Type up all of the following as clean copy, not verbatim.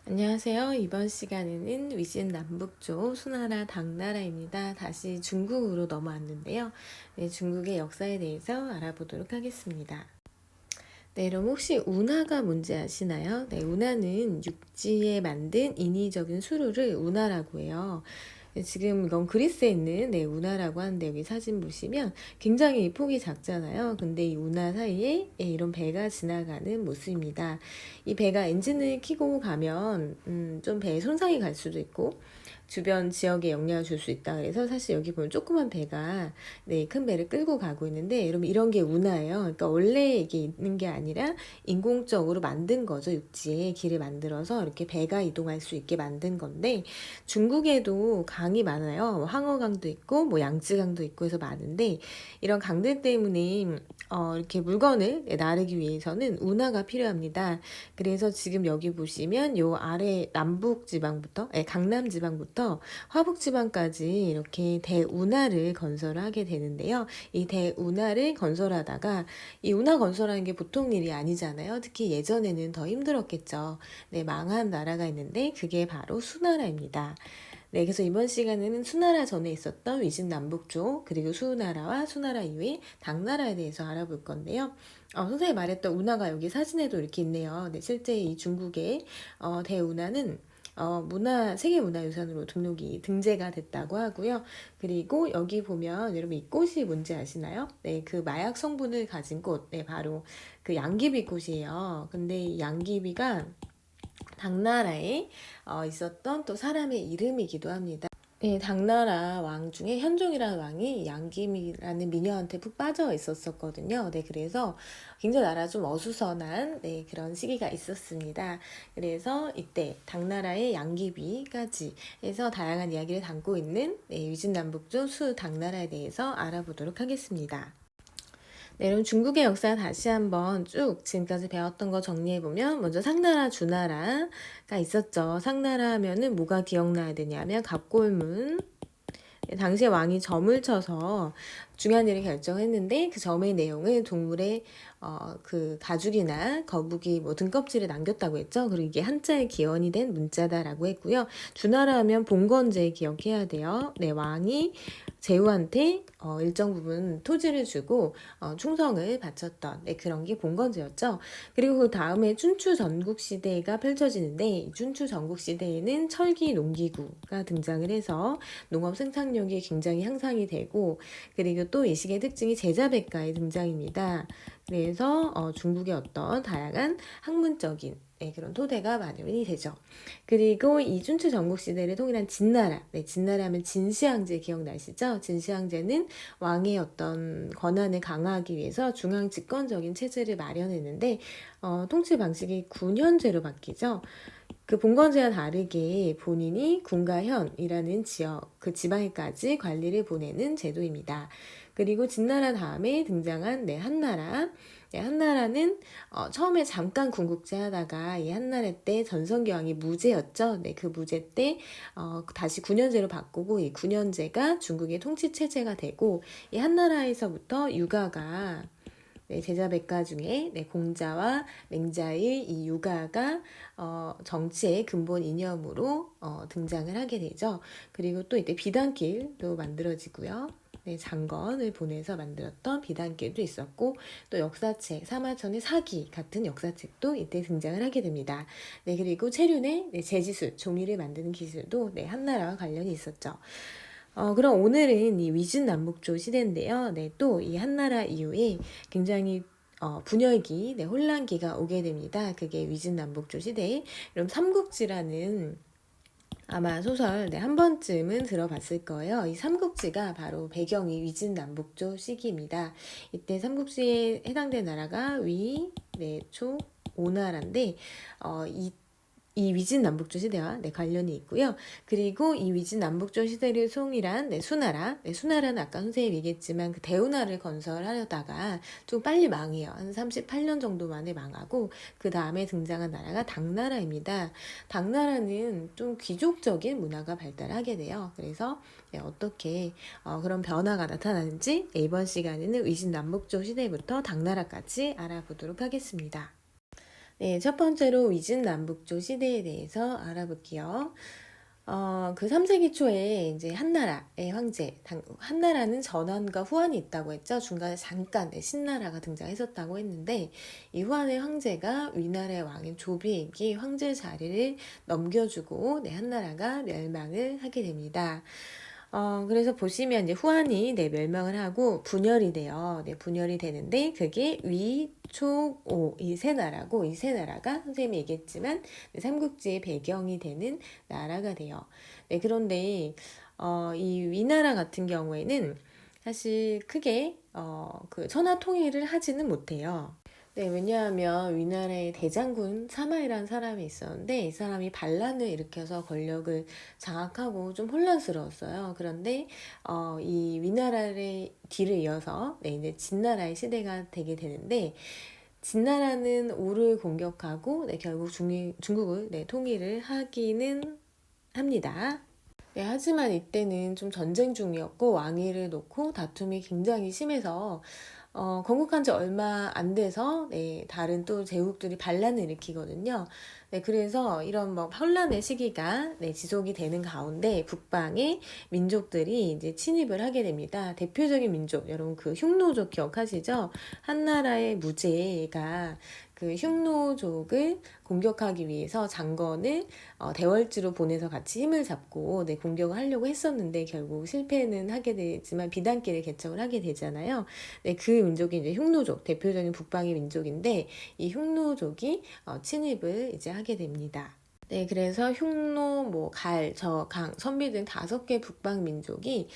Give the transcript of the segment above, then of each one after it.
안녕하세요. 이번 시간에는 위진 남북조 수나라 당나라입니다. 다시 중국으로 넘어왔는데요. 네, 중국의 역사에 대해서 알아보도록 하겠습니다. 네, 그럼 혹시 운하가 뭔지 아시나요? 네, 운하는 육지에 만든 인위적인 수로를 운하라고 해요. 네, 지금 이건 그리스에 있는 운하라고 하는데 여기 사진 보시면 굉장히 폭이 작잖아요. 근데 이 운하 사이에 이런 배가 지나가는 모습입니다. 이 배가 엔진을 켜고 가면 좀 배에 손상이 갈 수도 있고 주변 지역에 영향을 줄 수 있다. 그래서 사실 여기 보면 조그만 배가 큰 배를 끌고 가고 있는데 여러분 이런 게 운하예요. 그러니까 원래 이게 있는 게 아니라 인공적으로 만든 거죠. 육지에 길을 만들어서 이렇게 배가 이동할 수 있게 만든 건데 중국에도 강이 많아요. 황허강도 있고 뭐 양쯔강도 있고 해서 많은데 이런 강들 때문에 이렇게 물건을 나르기 위해서는 운하가 필요합니다. 그래서 지금 여기 보시면 요 아래 남북 지방부터 강남 지방부터 화북 지방까지 이렇게 대운하를 건설하게 되는데요. 이 대운하를 건설하다가 이 운하 건설하는 게 보통 일이 아니잖아요. 특히 예전에는 더 힘들었겠죠. 네, 망한 나라가 있는데 그게 바로 수나라입니다. 네, 그래서 이번 시간에는 수나라 전에 있었던 위진 남북조 그리고 수나라와 수나라 이후의 당나라에 대해서 알아볼 건데요. 선생님이 말했던 운하가 여기 사진에도 이렇게 있네요. 네, 실제 이 중국의 대운하는 세계문화유산으로 등재가 됐다고 하고요. 그리고 여기 보면 여러분 이 꽃이 뭔지 아시나요? 네, 그 마약 성분을 가진 꽃, 네, 바로 그 양귀비 꽃이에요. 근데 이 양귀비가 당나라에 있었던 또 사람의 이름이기도 합니다. 네, 당나라 왕 중에 현종이라는 왕이 양김이라는 미녀한테 푹 빠져 있었거든요. 네, 그래서 굉장히 나라 좀 어수선한 그런 시기가 있었습니다. 그래서 이때 당나라의 양귀비까지 해서 다양한 이야기를 담고 있는 위진남북조 수당나라에 대해서 알아보도록 하겠습니다. 네, 그럼 중국의 역사 다시 한번 쭉 지금까지 배웠던 거 정리해보면 먼저 상나라, 주나라가 있었죠. 상나라 하면은 뭐가 기억나야 되냐면 갑골문. 네, 당시에 왕이 점을 쳐서 중요한 일을 결정했는데 그 점의 내용을 동물의 그 가죽이나 거북이 뭐 등껍질에 남겼다고 했죠. 그리고 이게 한자의 기원이 된 문자다라고 했고요. 주나라 하면 봉건제 기억해야 돼요. 네, 왕이 제후한테 일정 부분 토지를 주고 충성을 바쳤던 그런 게 봉건제였죠. 그리고 그 다음에 춘추 전국시대가 펼쳐지는데 이 춘추 전국시대에는 철기 농기구가 등장을 해서 농업 생산력이 굉장히 향상이 되고 그리고 또 이 시기의 특징이 제자백가의 등장입니다. 그래서 중국의 어떤 다양한 학문적인 그런 토대가 마련이 되죠. 그리고 이 춘추 전국시대를 통일한 진나라, 진나라 하면 진시황제 기억나시죠? 진시황제는 왕의 어떤 권한을 강화하기 위해서 중앙 집권적인 체제를 마련했는데 통치 방식이 군현제로 바뀌죠. 그 봉건제와 다르게 본인이 군과 현이라는 지역, 그 지방에까지 관리를 보내는 제도입니다. 그리고 진나라 다음에 등장한 한나라. 한나라는 처음에 잠깐 군국제 하다가 이 한나라 때 전성기왕이 무제였죠. 그 무제 때 다시 군현제로 바꾸고 이 군현제가 중국의 통치 체제가 되고 이 한나라에서부터 유가가 제자백가 중에 공자와 맹자의 이 유가가 정치의 근본 이념으로 등장을 하게 되죠. 그리고 또 이때 비단길도 만들어지고요. 장건을 보내서 만들었던 비단길도 있었고 또 역사책 사마천의 사기 같은 역사책도 이때 등장을 하게 됩니다. 그리고 체륜의 재지술 종이를 만드는 기술도 한나라와 관련이 있었죠. 그럼 오늘은 이 위진 남북조 시대인데요. 또 이 한나라 이후에 굉장히 분열기, 혼란기가 오게 됩니다. 그게 위진 남북조 시대에 그럼 삼국지라는 아마 소설 한 번쯤은 들어봤을 거예요. 이 삼국지가 바로 배경이 위진 남북조 시기입니다. 이때 삼국지에 해당된 나라가 위, 초, 오나라인데 이 위진 남북조 시대와 관련이 있고요. 그리고 이 위진 남북조 시대를 송일한 수나라. 수나라는 아까 선생님이 얘기했지만 그 대운하를 건설하려다가 좀 빨리 망해요. 한 38년 정도 만에 망하고 그 다음에 등장한 나라가 당나라입니다. 당나라는 좀 귀족적인 문화가 발달하게 돼요. 그래서 어떻게 그런 변화가 나타나는지 이번 시간에는 위진 남북조 시대부터 당나라까지 알아보도록 하겠습니다. 네, 첫 번째로 위진남북조 시대에 대해서 알아볼게요. 그 3세기 초에 이제 한나라의 황제, 한나라는 전환과 후환이 있다고 했죠. 중간에 잠깐 신나라가 등장했었다고 했는데, 이 후환의 황제가 위나라의 왕인 조비에게 황제 자리를 넘겨주고 한나라가 멸망을 하게 됩니다. 그래서 보시면 이제 후한이 멸망을 하고 분열이 돼요. 분열이 되는데 그게 위, 초, 오 이 세 나라고, 이 세 나라가 선생님이 얘기했지만 삼국지의 배경이 되는 나라가 돼요. 그런데 이 위나라 같은 경우에는 사실 크게 그 천하 통일을 하지는 못해요. 왜냐하면 위나라의 대장군 사마이라는 사람이 있었는데 이 사람이 반란을 일으켜서 권력을 장악하고 좀 혼란스러웠어요. 그런데 이 위나라의 뒤를 이어서 이제 진나라의 시대가 되게 되는데 진나라는 오를 공격하고 결국 중국을 통일을 하기는 합니다. 하지만 이때는 좀 전쟁 중이었고 왕위를 놓고 다툼이 굉장히 심해서 건국한 지 얼마 안 돼서 다른 또 제국들이 반란을 일으키거든요. 그래서 이런 뭐 혼란의 시기가 지속이 되는 가운데 북방의 민족들이 이제 침입을 하게 됩니다. 대표적인 민족, 여러분 그 흉노족 기억하시죠? 한나라의 무제가 그 흉노족을 공격하기 위해서 장건을 대월지로 보내서 같이 힘을 잡고 공격을 하려고 했었는데 결국 실패는 하게 되지만 비단길을 개척을 하게 되잖아요. 그 민족이 이제 흉노족, 대표적인 북방의 민족인데 이 흉노족이 침입을 이제 하게 됩니다. 그래서 흉노, 갈, 저, 강, 선비 등 5개 북방 민족이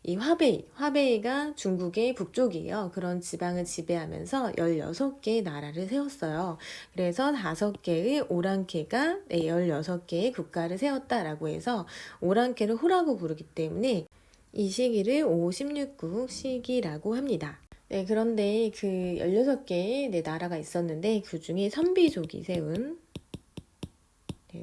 이 화베이가 중국의 북쪽이에요. 그런 지방을 지배하면서 16개의 나라를 세웠어요. 그래서 5개의 오랑캐가 16개의 국가를 세웠다라고 해서 오랑캐를 호라고 부르기 때문에 이 시기를 516국 시기라고 합니다. 그런데 그 16개의 나라가 있었는데 그 중에 선비족이 세운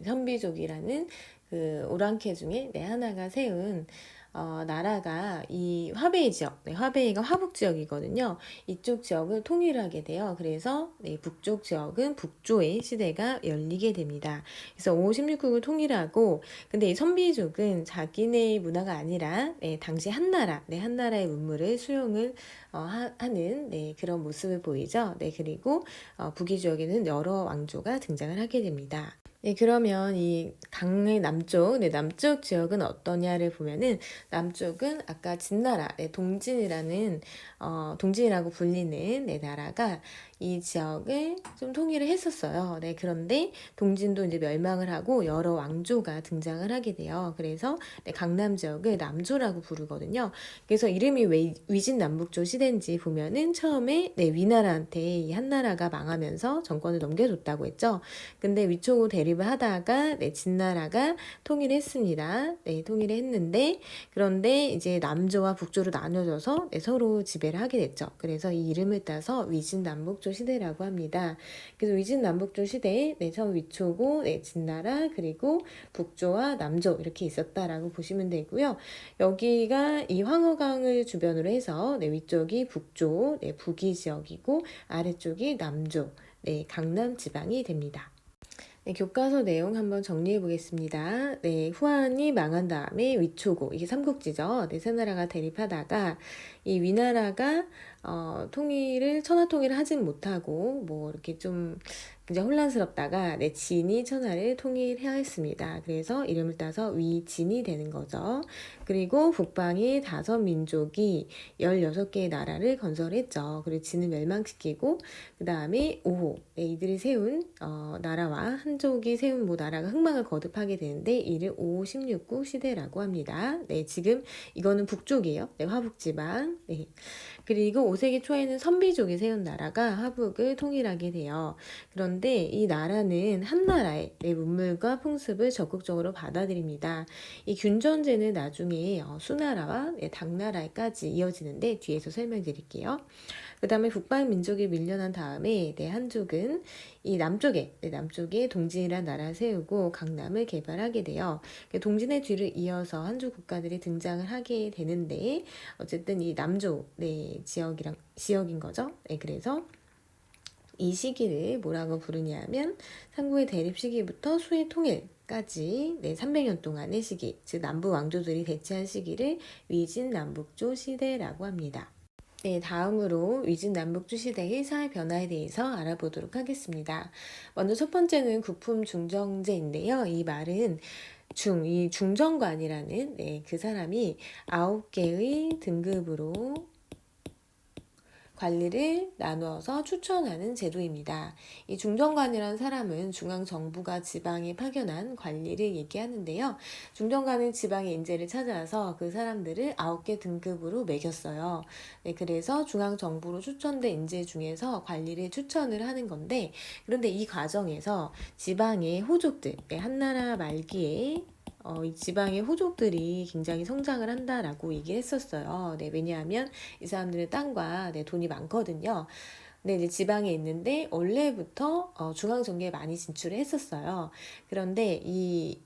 선비족이라는 그 오랑캐 중에 하나가 세운 나라가 이 화베이 지역, 화베이가 화북 지역이거든요. 이쪽 지역을 통일하게 돼요. 그래서 북쪽 지역은 북조의 시대가 열리게 됩니다. 그래서 56국을 통일하고, 근데 이 선비족은 자기네의 문화가 아니라 당시 한나라, 한나라의 문물을 수용을 하는 그런 모습을 보이죠. 그리고 북위 지역에는 여러 왕조가 등장을 하게 됩니다. 그러면 이 강의 남쪽, 남쪽 지역은 어떠냐를 보면은 남쪽은 아까 진나라, 동진이라는 동진이라고 불리는 나라가 이 지역을 좀 통일을 했었어요. 그런데 동진도 이제 멸망을 하고 여러 왕조가 등장을 하게 돼요. 그래서 강남 지역을 남조라고 부르거든요. 그래서 이름이 왜 위진남북조 시대인지 보면은 처음에 위나라한테 이 한나라가 망하면서 정권을 넘겨줬다고 했죠. 근데 위촉으로 대립을 하다가 진나라가 통일했습니다. 통일을 했는데 그런데 이제 남조와 북조로 나눠져서 서로 지배를 하게 됐죠. 그래서 이 이름을 따서 위진남북조 시대라고 합니다. 그래서 위진남북조 시대에 처음 위초고 진나라 그리고 북조와 남조 이렇게 있었다라고 보시면 되고요. 여기가 이 황허강을 주변으로 해서 위쪽이 북조, 북위 지역이고 아래쪽이 남조, 강남 지방이 됩니다. 교과서 내용 한번 정리해 보겠습니다. 후한이 망한 다음에 위초고, 이게 삼국지죠. 세 나라가 대립하다가 이 위나라가 천하 통일을 하진 못하고 이렇게 좀 굉장히 혼란스럽다가 진이 천하를 통일해야 했습니다. 그래서 이름을 따서 위진이 되는 거죠. 그리고 북방의 5민족이 16개의 나라를 건설했죠. 그리고 진을 멸망시키고 그 다음에 5호 이들이 세운 나라와 한족이 세운 나라가 흥망을 거듭하게 되는데 이를 516국 시대라고 합니다. 지금 이거는 북쪽이에요. 화북지방. 그리고 5세기 초에는 선비족이 세운 나라가 화북을 통일하게 돼요. 그런데 이 나라는 한나라의 문물과 풍습을 적극적으로 받아들입니다. 이 균전제는 나중에 수나라와 당나라까지 이어지는데 뒤에서 설명드릴게요. 그 다음에 북방 민족이 밀려난 다음에 한족은 이 남쪽에 동진이라는 나라를 세우고 강남을 개발하게 돼요. 동진의 뒤를 이어서 한족 국가들이 등장을 하게 되는데 어쨌든 이 남조 지역인 거죠. 그래서 이 시기를 뭐라고 부르냐면 상고의 대립 시기부터 수의 통일까지 300년 동안의 시기, 즉 남부 왕조들이 대치한 시기를 위진 남북조 시대라고 합니다. 네, 다음으로 위진 남북조 시대의 사회 변화에 대해서 알아보도록 하겠습니다. 먼저 첫 번째는 국품 중정제인데요. 이 말은 이 중정관이라는 그 사람이 9개의 등급으로 관리를 나누어서 추천하는 제도입니다. 이 중정관이라는 사람은 중앙정부가 지방에 파견한 관리를 얘기하는데요. 중정관은 지방의 인재를 찾아서 그 사람들을 9개 등급으로 매겼어요. 그래서 중앙정부로 추천된 인재 중에서 관리를 추천을 하는 건데, 그런데 이 과정에서 지방의 호족들, 한나라 말기에 이 지방의 호족들이 굉장히 성장을 한다라고 얘기를 했었어요. 왜냐하면 이 사람들은 땅과 돈이 많거든요. 근데 이제 지방에 있는데 원래부터 중앙정계에 많이 진출을 했었어요. 그런데 이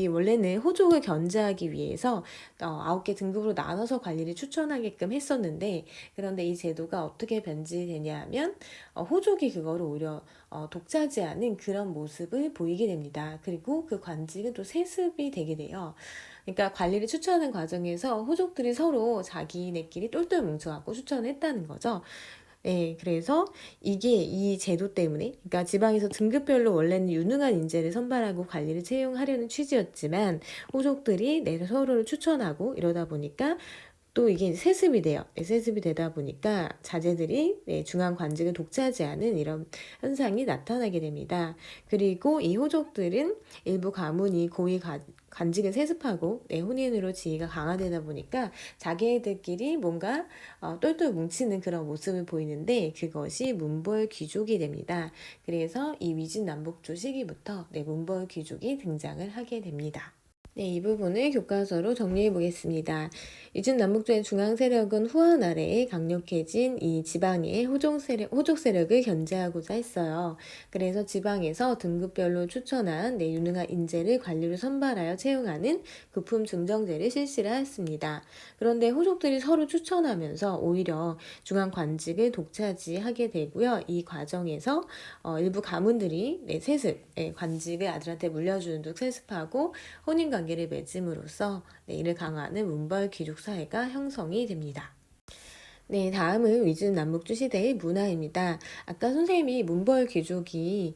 원래는 호족을 견제하기 위해서 9개 등급으로 나눠서 관리를 추천하게끔 했었는데, 그런데 이 제도가 어떻게 변질되냐 하면 호족이 그거를 오히려 독차지하는 그런 모습을 보이게 됩니다. 그리고 그 관직은 또 세습이 되게 돼요. 그러니까 관리를 추천하는 과정에서 호족들이 서로 자기네끼리 똘똘 뭉쳐갖고 추천을 했다는 거죠. 네, 그래서 이게 이 제도 때문에, 그러니까 지방에서 등급별로 원래는 유능한 인재를 선발하고 관리를 채용하려는 취지였지만 호족들이 서로를 추천하고 이러다 보니까 또 이게 세습이 돼요. 세습이 되다 보니까 자제들이 중앙 관직을 독차지하는 이런 현상이 나타나게 됩니다. 그리고 이 호족들은 일부 가문이 고위 관직을 세습하고 혼인으로 지위가 강화되다 보니까 자기들끼리 뭔가 똘똘 뭉치는 그런 모습을 보이는데, 그것이 문벌 귀족이 됩니다. 그래서 이 위진 남북조 시기부터 문벌 귀족이 등장을 하게 됩니다. 이 부분을 교과서로 정리해 보겠습니다. 위진 남북조의 중앙 세력은 후한 아래에 강력해진 이 지방의 호족 세력을 견제하고자 했어요. 그래서 지방에서 등급별로 추천한 유능한 인재를 관리로 선발하여 채용하는 급품 중정제를 실시를 하였습니다. 그런데 호족들이 서로 추천하면서 오히려 중앙 관직을 독차지하게 되고요. 이 과정에서 일부 가문들이 세습, 관직을 아들한테 물려주는 등 세습하고 혼인 관계를 맺음으로써 이를 강화하는 문벌 귀족 사회가 형성이 됩니다. 다음은 위진 남북조 시대의 문화입니다. 아까 선생님이 문벌 귀족이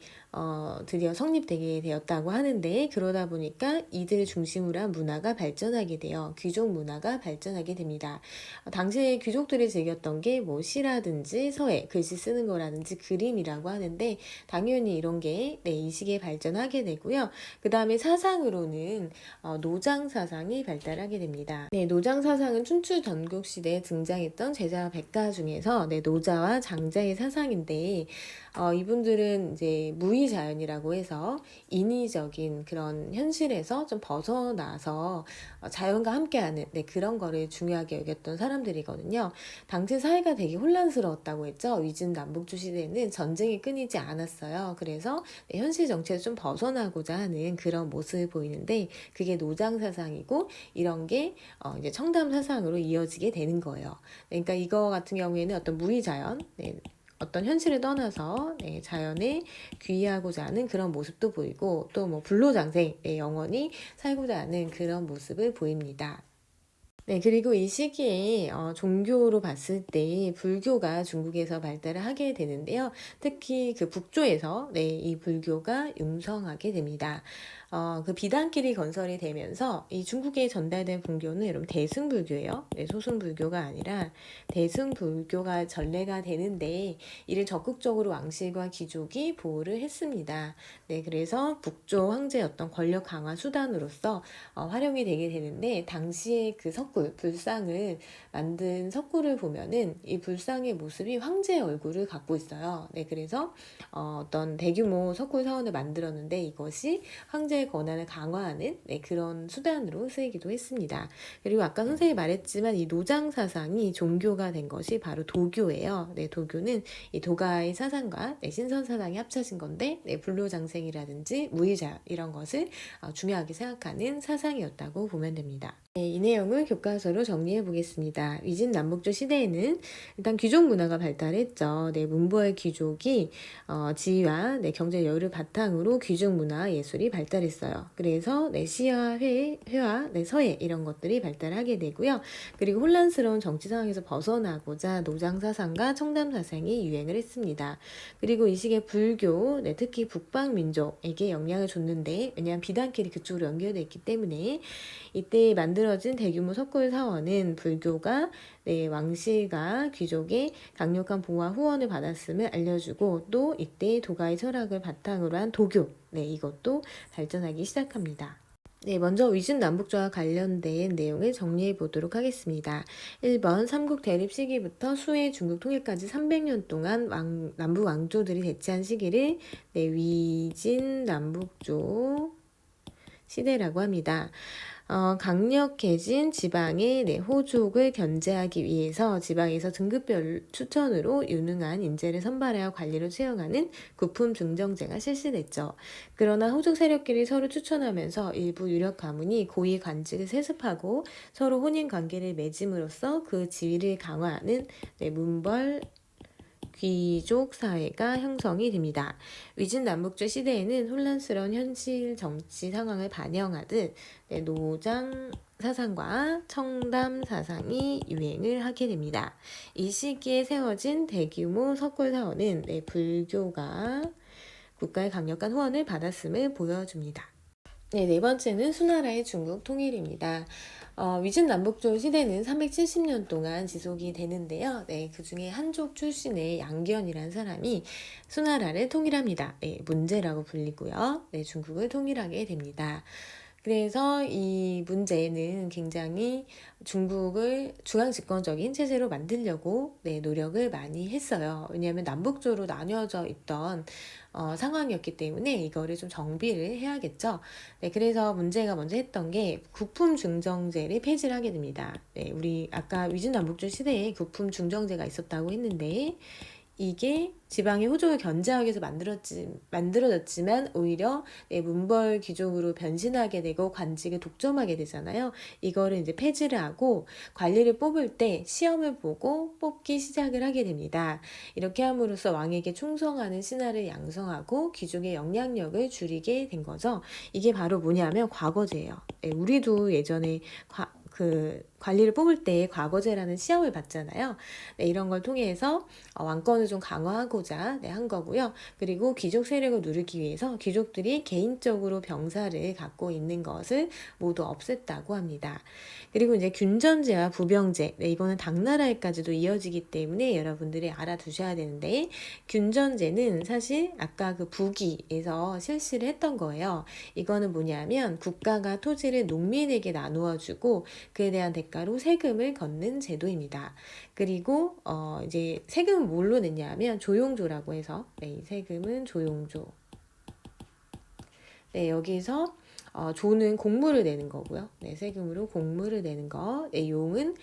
드디어 성립되게 되었다고 하는데, 그러다 보니까 이들을 중심으로 한 문화가 발전하게 돼요. 귀족 문화가 발전하게 됩니다. 당시에 귀족들이 즐겼던 게 뭐 시라든지 서예, 글씨 쓰는 거라든지 그림이라고 하는데, 당연히 이런 게 이 시기에 발전하게 되고요. 그 다음에 사상으로는 노장 사상이 발달하게 됩니다. 노장 사상은 춘추 전국 시대에 등장했던 제자 백가 중에서 노자와 장자의 사상인데, 이분들은 이제 무의자연이라고 해서 인위적인 그런 현실에서 좀 벗어나서 자연과 함께하는 그런 거를 중요하게 여겼던 사람들이거든요. 당시 사회가 되게 혼란스러웠다고 했죠. 위진 남북조 시대는 전쟁이 끊이지 않았어요. 그래서 현실 정체에서 좀 벗어나고자 하는 그런 모습을 보이는데, 그게 노장 사상이고, 이런 게 이제 청담 사상으로 이어지게 되는 거예요. 그러니까 이거 같은 경우에는 어떤 무의자연, 어떤 현실을 떠나서 자연에 귀의하고자 하는 그런 모습도 보이고, 또 뭐 불로장생, 영원히 살고자 하는 그런 모습을 보입니다. 그리고 이 시기에 종교로 봤을 때 불교가 중국에서 발달을 하게 되는데요. 특히 그 북조에서 이 불교가 융성하게 됩니다. 그 비단길이 건설이 되면서 이 중국에 전달된 불교는 여러분 대승불교예요. 소승불교가 아니라 대승불교가 전래가 되는데, 이를 적극적으로 왕실과 귀족이 보호를 했습니다. 그래서 북조 황제의 어떤 권력 강화 수단으로서 활용이 되게 되는데, 당시에 그 불상을 만든 석굴을 보면은 이 불상의 모습이 황제의 얼굴을 갖고 있어요. 그래서 어떤 대규모 석굴 사원을 만들었는데, 이것이 황제 통제 권한을 강화하는 그런 수단으로 쓰이기도 했습니다. 그리고 아까 선생님이 말했지만 이 노장 사상이 종교가 된 것이 바로 도교예요. 도교는 이 도가의 사상과 신선 사상이 합쳐진 건데 불로장생이라든지 무의자 이런 것을 중요하게 생각하는 사상이었다고 보면 됩니다. 이 내용을 교과서로 정리해 보겠습니다. 위진 남북조 시대에는 일단 귀족 문화가 발달했죠. 문부의 귀족이 지위와 경제 여유를 바탕으로 귀족 문화 예술이 발달했어요. 그래서 시와 회화, 서예 이런 것들이 발달하게 되고요. 그리고 혼란스러운 정치 상황에서 벗어나고자 노장 사상과 청담 사상이 유행을 했습니다. 그리고 이 시기에 불교, 특히 북방 민족에게 영향을 줬는데 왜냐하면 비단길이 그쪽으로 연결되어 있기 때문에 이때 만들어진 대규모 석굴 사원은 불교가 왕실과 귀족의 강력한 보호와 후원을 받았음을 알려주고 또 이때 도가의 철학을 바탕으로 한 도교 이것도 발전하기 시작합니다. 먼저 위진 남북조와 관련된 내용을 정리해 보도록 하겠습니다. 1번 삼국 대립 시기부터 수의 중국 통일까지 300년 동안 남북 왕조들이 대치한 시기를 위진 남북조 시대라고 합니다. 강력해진 지방의 호족을 견제하기 위해서 지방에서 등급별 추천으로 유능한 인재를 선발하여 관리로 채용하는 구품 중정제가 실시됐죠. 그러나 호족 세력끼리 서로 추천하면서 일부 유력 가문이 고위 관직을 세습하고 서로 혼인 관계를 맺음으로써 그 지위를 강화하는 문벌 귀족 사회가 형성이 됩니다. 위진 남북조 시대에는 혼란스러운 현실 정치 상황을 반영하듯 노장 사상과 청담 사상이 유행을 하게 됩니다. 이 시기에 세워진 대규모 석굴 사원은 불교가 국가의 강력한 후원을 받았음을 보여줍니다. 네 번째는 수나라의 중국 통일입니다. 위진 남북조 시대는 370년 동안 지속이 되는데요. 그 중에 한족 출신의 양견이라는 사람이 수나라를 통일합니다. 문제라고 불리고요. 중국을 통일하게 됩니다. 그래서 이 문제는 굉장히 중국을 중앙집권적인 체제로 만들려고 노력을 많이 했어요. 왜냐하면 남북조로 나뉘어져 있던 상황이었기 때문에 이거를 좀 정비를 해야겠죠. 그래서 문제가 먼저 했던 게 구품 중정제를 폐지를 하게 됩니다. 우리 아까 위진 남북조 시대에 구품 중정제가 있었다고 했는데 이게 지방의 호족을 견제하기 위해서 만들어졌지만 오히려 문벌 귀족으로 변신하게 되고 관직을 독점하게 되잖아요. 이거를 이제 폐지를 하고 관리를 뽑을 때 시험을 보고 뽑기 시작을 하게 됩니다. 이렇게 함으로써 왕에게 충성하는 신하를 양성하고 귀족의 영향력을 줄이게 된 거죠. 이게 바로 뭐냐면 과거제예요. 우리도 예전에 관리를 뽑을 때 과거제라는 시험을 봤잖아요. 이런 걸 통해서 왕권을 좀 강화하고자 한 거고요. 그리고 귀족 세력을 누르기 위해서 귀족들이 개인적으로 병사를 갖고 있는 것을 모두 없앴다고 합니다. 그리고 이제 균전제와 부병제, 이거는 당나라에까지도 이어지기 때문에 여러분들이 알아두셔야 되는데 균전제는 사실 아까 그 북위에서 실시를 했던 거예요. 이거는 뭐냐면 국가가 토지를 농민에게 나누어 주고 그에 대한 대가로 세금을 걷는 제도입니다. 그리고 이제 세금은 뭘로 냈냐면 조용조라고 해서 이 세금은 조용조. 여기서 조는 공무를 내는 거고요. 세금으로 공무를 내는 거. 용은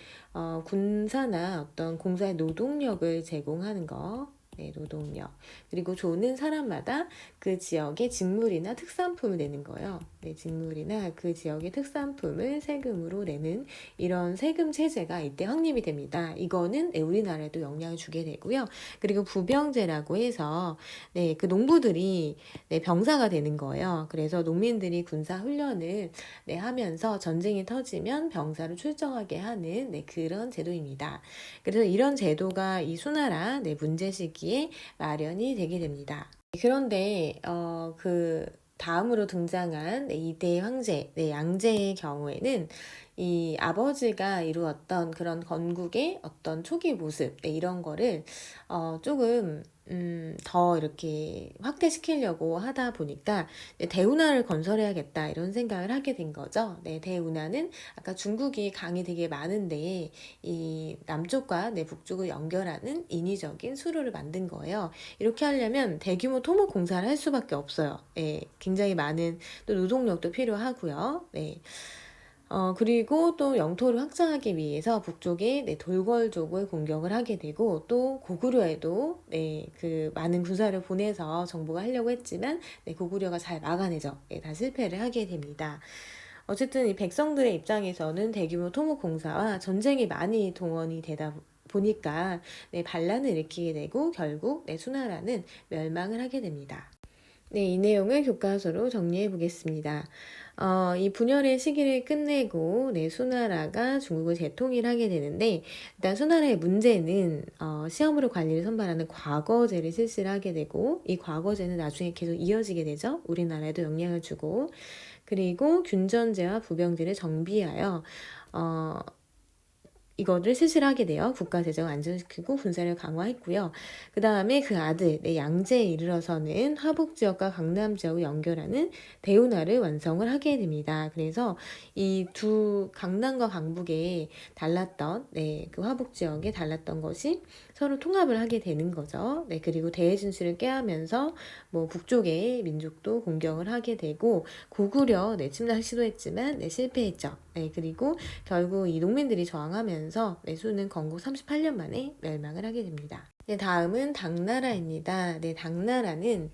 군사나 어떤 공사의 노동력을 제공하는 거. 노동력. 그리고 조는 사람마다 그 지역의 직물이나 특산품을 내는 거예요. 직물이나 그 지역의 특산품을 세금으로 내는 이런 세금 체제가 이때 확립이 됩니다. 이거는 우리나라에도 영향을 주게 되고요. 그리고 부병제라고 해서 그 농부들이 병사가 되는 거예요. 그래서 농민들이 군사 훈련을 하면서 전쟁이 터지면 병사를 출정하게 하는 그런 제도입니다. 그래서 이런 제도가 이 수나라 문제 시기에 마련이 되게 됩니다. 그런데 그 다음으로 등장한 2대 황제, 양제의 경우에는 이 아버지가 이루었던 그런 건국의 어떤 초기 모습, 네, 이런 거를 조금 더 이렇게 확대시키려고 하다 보니까 대운하를 건설해야겠다 이런 생각을 하게 된 거죠. 네, 대운하는 아까 중국이 강이 되게 많은데 이 남쪽과 북쪽을 연결하는 인위적인 수로를 만든 거예요. 이렇게 하려면 대규모 토목 공사를 할 수밖에 없어요. 네, 굉장히 많은 또 노동력도 필요하고요. 네. 그리고 또 영토를 확장하기 위해서 북쪽에 돌궐족을 공격을 하게 되고 또 고구려에도 그 많은 군사를 보내서 정복을 하려고 했지만 고구려가 잘 막아내죠. 다 실패를 하게 됩니다. 어쨌든 이 백성들의 입장에서는 대규모 토목 공사와 전쟁이 많이 동원이 되다 보니까 반란을 일으키게 되고 결국 수나라는 멸망을 하게 됩니다. 네, 이 내용을 교과서로 정리해 보겠습니다. 이 분열의 시기를 끝내고 수나라가 중국을 재통일하게 되는데 일단 수나라의 문제는 시험으로 관리를 선발하는 과거제를 실시를 하게 되고 이 과거제는 나중에 계속 이어지게 되죠. 우리나라에도 영향을 주고 그리고 균전제와 부병제를 정비하여 이거를 실시하게 돼요. 국가 재정을 안정시키고 군사를 강화했고요. 그 다음에 그 아들 양제에 이르러서는 화북 지역과 강남 지역을 연결하는 대운하를 완성을 하게 됩니다. 그래서 이 두 강남과 강북에 달랐던 그 화북 지역에 달랐던 것이 서로 통합을 하게 되는 거죠. 그리고 대해 진실을 깨하면서 뭐 북쪽의 민족도 공격을 하게 되고 고구려 침략 시도했지만 실패했죠. 그리고 결국 이 농민들이 저항하면서 수는 건국 38년 만에 멸망을 하게 됩니다. 다음은 당나라입니다. 당나라는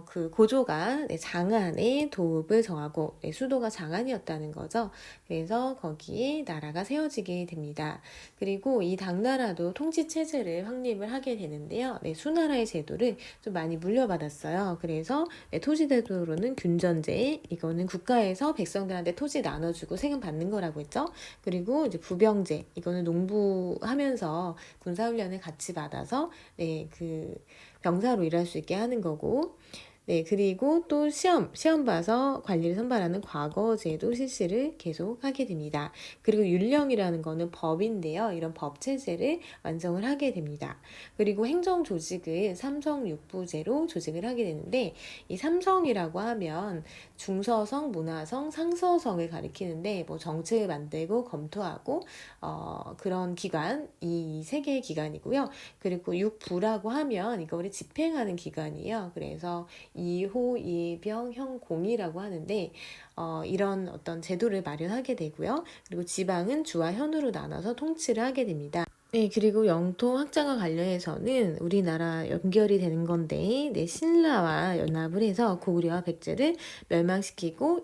그 고조가 장안에 도읍을 정하고 수도가 장안이었다는 거죠. 그래서 거기에 나라가 세워지게 됩니다. 그리고 이 당나라도 통치 체제를 확립을 하게 되는데요. 수나라의 제도를 좀 많이 물려받았어요. 그래서 토지 제도로는 균전제, 이거는 국가에서 백성들한테 토지 나눠주고 세금 받는 거라고 했죠. 그리고 이제 부병제, 이거는 농부하면서 군사훈련을 같이 받아서 그 병사로 일할 수 있게 하는 거고 그리고 또 시험 봐서 관리를 선발하는 과거제도 실시를 계속 하게 됩니다. 그리고 율령이라는 거는 법인데요. 이런 법 체제를 완성을 하게 됩니다. 그리고 행정 조직을 삼성육부제로 조직을 하게 되는데 이 삼성이라고 하면 중서성, 문화성, 상서성을 가리키는데 뭐 정책을 만들고 검토하고 그런 기관 이 세 개의 기관이고요. 그리고 육부라고 하면 이거를 집행하는 기관이에요. 그래서 이호, 이병, 형, 공이라고 하는데 이런 어떤 제도를 마련하게 되고요. 그리고 지방은 주와 현으로 나눠서 통치를 하게 됩니다. 그리고 영토 확장과 관련해서는 우리나라 연결이 되는 건데 신라와 연합을 해서 고구려와 백제를 멸망시키고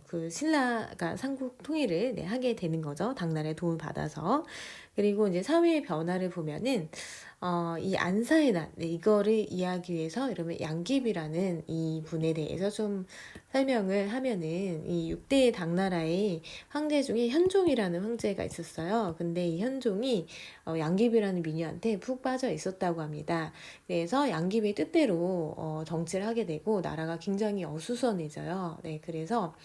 그 신라가 삼국 통일을 하게 되는 거죠. 당나라의 도움을 받아서. 그리고 이제 사회의 변화를 보면은 이 안사의 난 이거를 이해하기 위해서 여러분 양귀비라는 이 분에 대해서 좀 설명을 하면은 이 6대 당나라의 황제 중에 현종이라는 황제가 있었어요. 근데 이 현종이 양귀비라는 미녀한테 푹 빠져 있었다고 합니다. 그래서 양귀비의 뜻대로 정치를 하게 되고 나라가 굉장히 어수선해져요. 그래서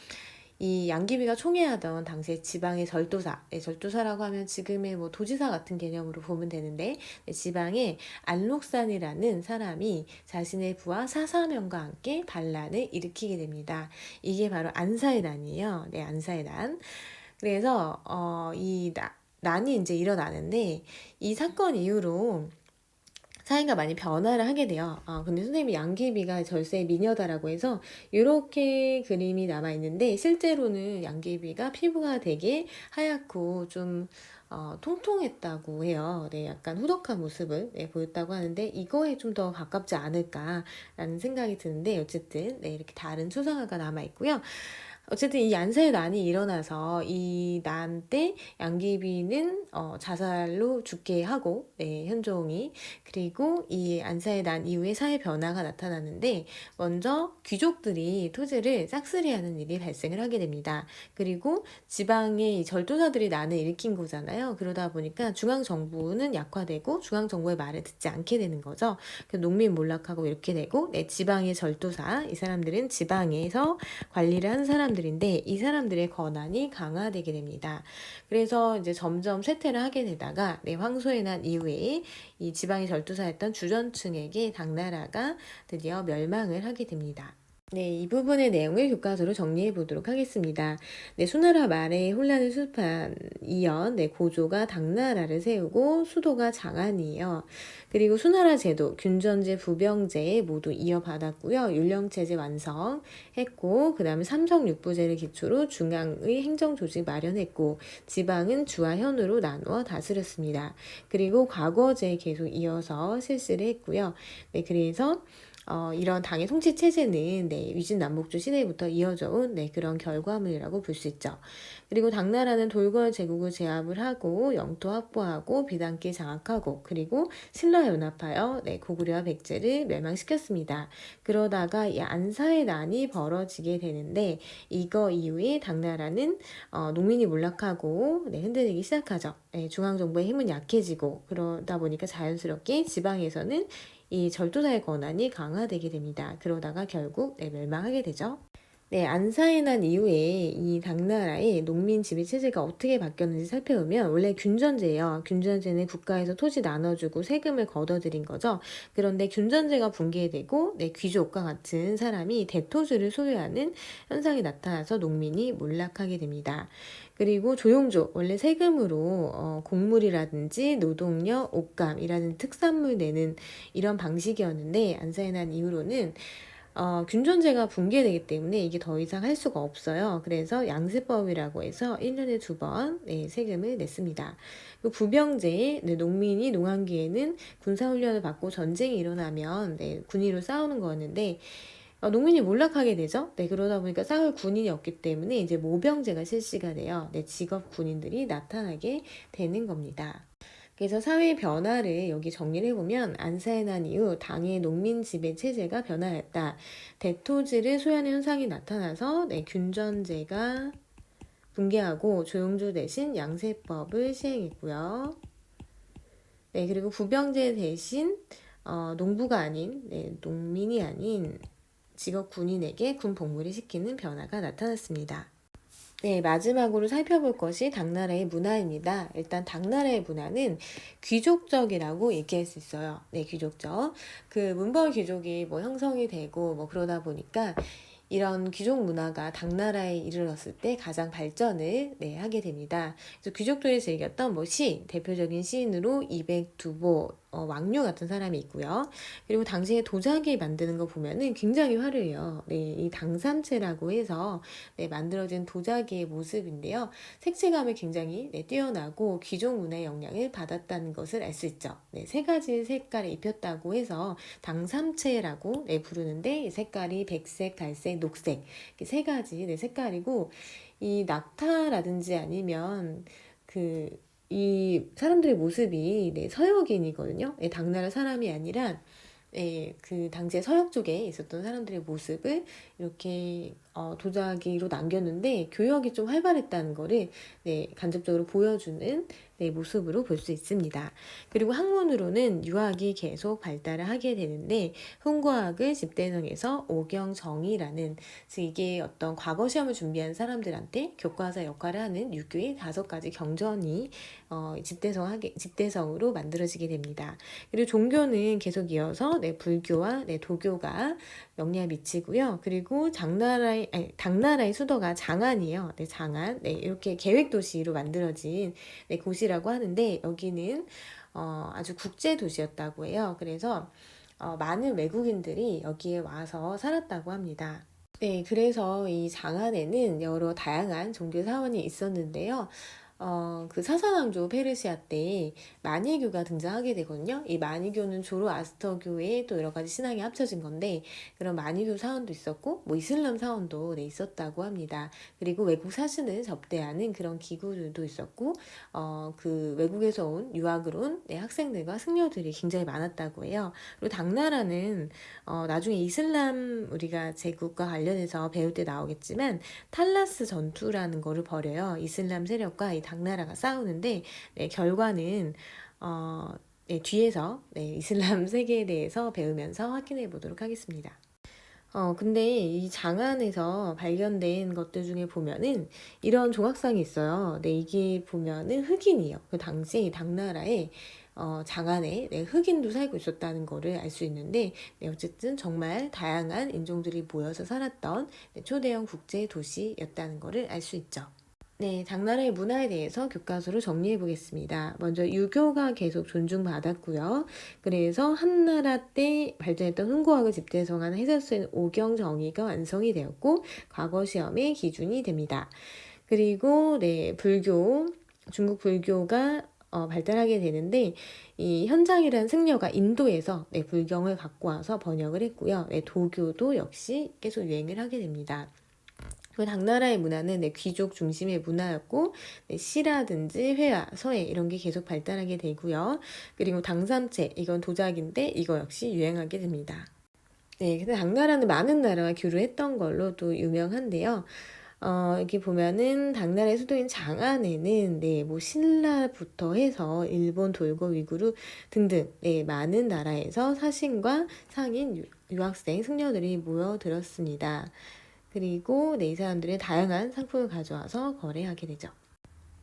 이 양귀비가 총애하던 당시에 지방의 절도사, 절도사라고 하면 지금의 뭐 도지사 같은 개념으로 보면 되는데 지방의 안록산이라는 사람이 자신의 부하 사사명과 함께 반란을 일으키게 됩니다. 이게 바로 안사의 난이에요. 안사의 난. 그래서 난이 이제 일어나는데 이 사건 이후로 사회가 많이 변화를 하게 돼요. 근데 선생님이 양귀비가 절세의 미녀다라고 해서 이렇게 그림이 남아있는데 실제로는 양귀비가 피부가 되게 하얗고 좀 통통했다고 해요. 약간 후덕한 모습을 보였다고 하는데 이거에 좀 더 가깝지 않을까라는 생각이 드는데 어쨌든 이렇게 다른 초상화가 남아있고요. 어쨌든 이 안사의 난이 일어나서 이 난 때 양귀비는 자살로 죽게 하고 현종이 그리고 이 안사의 난 이후에 사회 변화가 나타나는데 먼저 귀족들이 토지를 싹쓸이하는 일이 발생을 하게 됩니다. 그리고 지방의 절도사들이 난을 일으킨 거잖아요. 그러다 보니까 중앙정부는 약화되고 중앙정부의 말을 듣지 않게 되는 거죠. 농민 몰락하고 이렇게 되고 지방의 절도사 이 사람들은 지방에서 관리를 하는 사람 사람들인데 이 사람들의 권한이 강화되게 됩니다. 그래서 이제 점점 쇠퇴를 하게 되다가 황소의 난 이후에 이 지방의 절두사였던 주전층에게 당나라가 드디어 멸망을 하게 됩니다. 네, 이 부분의 내용을 교과서로 정리해 보도록 하겠습니다. 수나라 말에 혼란을 수습한 이연, 고조가 당나라를 세우고 수도가 장안이에요. 그리고 수나라 제도, 균전제, 부병제 모두 이어받았고요. 율령체제 완성했고, 그 다음에 삼성육부제를 기초로 중앙의 행정조직 마련했고, 지방은 주와 현으로 나누어 다스렸습니다. 그리고 과거제 계속 이어서 실시를 했고요. 그래서 이런 당의 통치 체제는 위진 남북조 시대부터 이어져 온 그런 결과물이라고 볼 수 있죠. 그리고 당나라는 돌궐 제국을 제압을 하고 영토 확보하고 비단길 장악하고 그리고 신라 연합하여 고구려와 백제를 멸망시켰습니다. 그러다가 이 안사의 난이 벌어지게 되는데 이거 이후에 당나라는 농민이 몰락하고 흔들리기 시작하죠. 중앙정부의 힘은 약해지고 그러다 보니까 자연스럽게 지방에서는 이 절도사의 권한이 강화되게 됩니다. 그러다가 결국 멸망하게 되죠. 안사의 난 이후에 이 당나라의 농민 지배 체제가 어떻게 바뀌었는지 살펴보면 원래 균전제예요. 균전제는 국가에서 토지 나눠주고 세금을 걷어들인 거죠. 그런데 균전제가 붕괴되고 귀족과 같은 사람이 대토지를 소유하는 현상이 나타나서 농민이 몰락하게 됩니다. 그리고 조용조, 원래 세금으로 곡물이라든지 노동력, 옷감이라는 특산물 내는 이런 방식이었는데 안사의 난 이후로는 균전제가 붕괴되기 때문에 이게 더 이상 할 수가 없어요. 그래서 양세법이라고 해서 1년에 2번 세금을 냈습니다. 부병제, 농민이 농한기에는 군사훈련을 받고 전쟁이 일어나면 군의로 싸우는 거였는데 농민이 몰락하게 되죠. 그러다 보니까 싸울 군인이 없기 때문에 이제 모병제가 실시가 돼요. 직업 군인들이 나타나게 되는 겁니다. 그래서 사회 변화를 여기 정리를 해보면 안사의 난 이후 당의 농민 지배 체제가 변화했다. 대토지를 소유하는 현상이 나타나서 균전제가 붕괴하고 조용조 대신 양세법을 시행했고요. 그리고 부병제 대신 농부가 아닌 농민이 아닌 직업 군인에게 군 복무를 시키는 변화가 나타났습니다. 마지막으로 살펴볼 것이 당나라의 문화입니다. 일단 당나라의 문화는 귀족적이라고 얘기할 수 있어요. 귀족적. 그 문벌 귀족이 형성이 되고 그러다 보니까 이런 귀족 문화가 당나라에 이르렀을 때 가장 발전을 하게 됩니다. 그래서 귀족들이 즐겼던 시, 대표적인 시인으로 이백두보, 왕류 같은 사람이 있고요. 그리고 당시에 도자기 만드는 거 보면은 굉장히 화려해요. 이 당삼체라고 해서 만들어진 도자기의 모습인데요. 색채감이 굉장히 뛰어나고 귀족 문화의 영향을 받았다는 것을 알 수 있죠. 세 가지 색깔을 입혔다고 해서 당삼체라고 부르는데 이 색깔이 백색, 갈색, 녹색 세 가지 색깔이고 이 낙타라든지 아니면 이 사람들의 모습이 서역인이거든요. 당나라 사람이 아니라 그 당시에 서역 쪽에 있었던 사람들의 모습을 이렇게 도자기로 남겼는데 교역이 좀 활발했다는 거를 간접적으로 보여주는 모습으로 볼 수 있습니다. 그리고 학문으로는 유학이 계속 발달을 하게 되는데 훈과학을 집대성에서 오경정이라는 즉 이게 어떤 과거 시험을 준비한 사람들한테 교과서 역할을 하는 유교의 5가지 경전이 집대성으로 만들어지게 됩니다. 그리고 종교는 계속 이어서 불교와 도교가 영향을 미치고요. 그리고 당나라의 수도가 장안이에요. 장안. 이렇게 계획도시로 만들어진 곳이라고 하는데 여기는 아주 국제 도시였다고 해요. 그래서 많은 외국인들이 여기에 와서 살았다고 합니다. 그래서 이 장안에는 여러 다양한 종교 사원이 있었는데요. 그 사사왕조 페르시아 때 마니교가 등장하게 되거든요. 이 마니교는 조로아스터교의 또 여러 가지 신앙이 합쳐진 건데 그런 마니교 사원도 있었고 이슬람 사원도 있었다고 합니다. 그리고 외국 사신을 접대하는 그런 기구들도 있었고 그 외국에서 온 유학으로 온 학생들과 승려들이 굉장히 많았다고 해요. 그리고 당나라는 나중에 이슬람 우리가 제국과 관련해서 배울 때 나오겠지만 탈라스 전투라는 거를 벌여요. 이슬람 세력과 이 당나라가 싸우는데 결과는 뒤에서 이슬람 세계에 대해서 배우면서 확인해 보도록 하겠습니다. 근데 이 장안에서 발견된 것들 중에 보면은 이런 조각상이 있어요. 네, 이게 보면은 흑인이에요. 그 당시 당나라에 장안에 네, 흑인도 살고 있었다는 거를 알 수 있는데, 네, 어쨌든 정말 다양한 인종들이 모여서 살았던 네, 초대형 국제 도시였다는 거를 알 수 있죠. 네, 당나라의 문화에 대해서 교과서로 정리해 보겠습니다. 먼저 유교가 계속 존중받았고요. 그래서 한나라 때 발전했던 흥고학을 집대성한 해설서인 오경정의가 완성이 되었고 과거 시험의 기준이 됩니다. 그리고 네, 중국 불교가 발달하게 되는데 이 현장이라는 승려가 인도에서 네, 불경을 갖고 와서 번역을 했고요. 네, 도교도 역시 계속 유행을 하게 됩니다. 그 당나라의 문화는 네, 귀족 중심의 문화였고 네, 시라든지 회화, 서예 이런 게 계속 발달하게 되고요. 그리고 당삼체 이건 도자기인데 이거 역시 유행하게 됩니다. 네, 근데 당나라는 많은 나라와 교류했던 걸로 또 유명한데요. 여기 보면은 당나라의 수도인 장안에는 네, 뭐 신라부터 해서 일본, 돌고, 위구르 등등 네, 많은 나라에서 사신과 상인, 유학생, 승려들이 모여들었습니다. 그리고 네, 이 사람들의 다양한 상품을 가져와서 거래하게 되죠.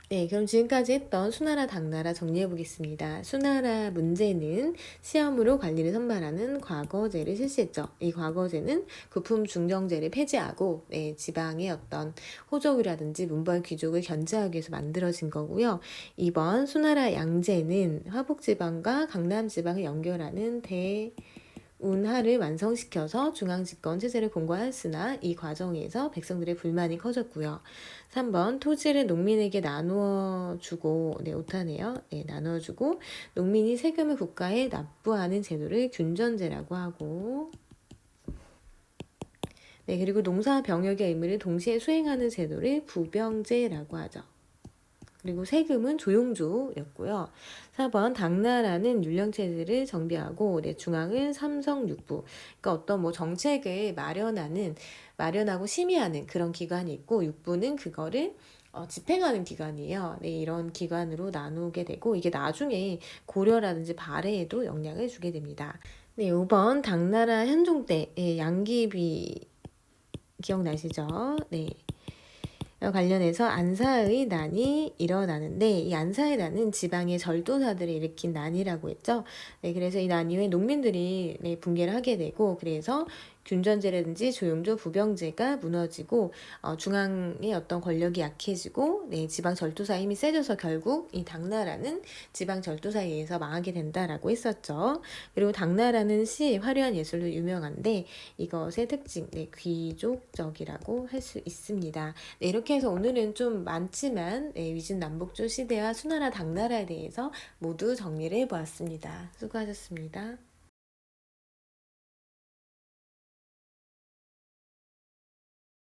네, 그럼 지금까지 했던 수나라, 당나라 정리해 보겠습니다. 수나라 문제는 시험으로 관리를 선발하는 과거제를 실시했죠. 이 과거제는 부품 중정제를 폐지하고 네, 지방의 어떤 호족이라든지 문벌 귀족을 견제하기 위해서 만들어진 거고요. 이번 수나라 양제는 화북지방과 강남지방을 연결하는 운하를 완성시켜서 중앙집권 체제를 공고하였으나 이 과정에서 백성들의 불만이 커졌고요. 3번 토지를 농민에게 나누어 주고 네, 오타네요. 네, 나누어 주고 농민이 세금을 국가에 납부하는 제도를 균전제라고 하고 네, 그리고 농사 병역의 의무를 동시에 수행하는 제도를 부병제라고 하죠. 그리고 세금은 조용조였고요. 4번 당나라는 율령체제를 정비하고 네, 중앙은 삼성육부 그러니까 어떤 뭐 정책을 마련하고 심의하는 그런 기관이 있고 육부는 그거를 집행하는 기관이에요. 네, 이런 기관으로 나누게 되고 이게 나중에 고려라든지 발해에도 영향을 주게 됩니다. 네, 5번 당나라 현종 때 양귀비 기억나시죠? 네. 관련해서 안사의 난이 일어나는데 이 안사의 난은 지방의 절도사들을 일으킨 난이라고 했죠. 네, 그래서 이 난 이후에 농민들이 네, 붕괴를 하게 되고 그래서 균전제라든지 조용조 부병제가 무너지고 중앙의 어떤 권력이 약해지고 네, 지방 절도사의 힘이 세져서 결국 이 당나라는 지방 절도사에 의해서 망하게 된다라고 했었죠. 그리고 당나라는 시 화려한 예술로 유명한데 이것의 특징 네, 귀족적이라고 할 수 있습니다. 네, 이렇게 해서 오늘은 좀 많지만 네, 위진 남북조 시대와 수나라 당나라에 대해서 모두 정리를 해보았습니다. 수고하셨습니다.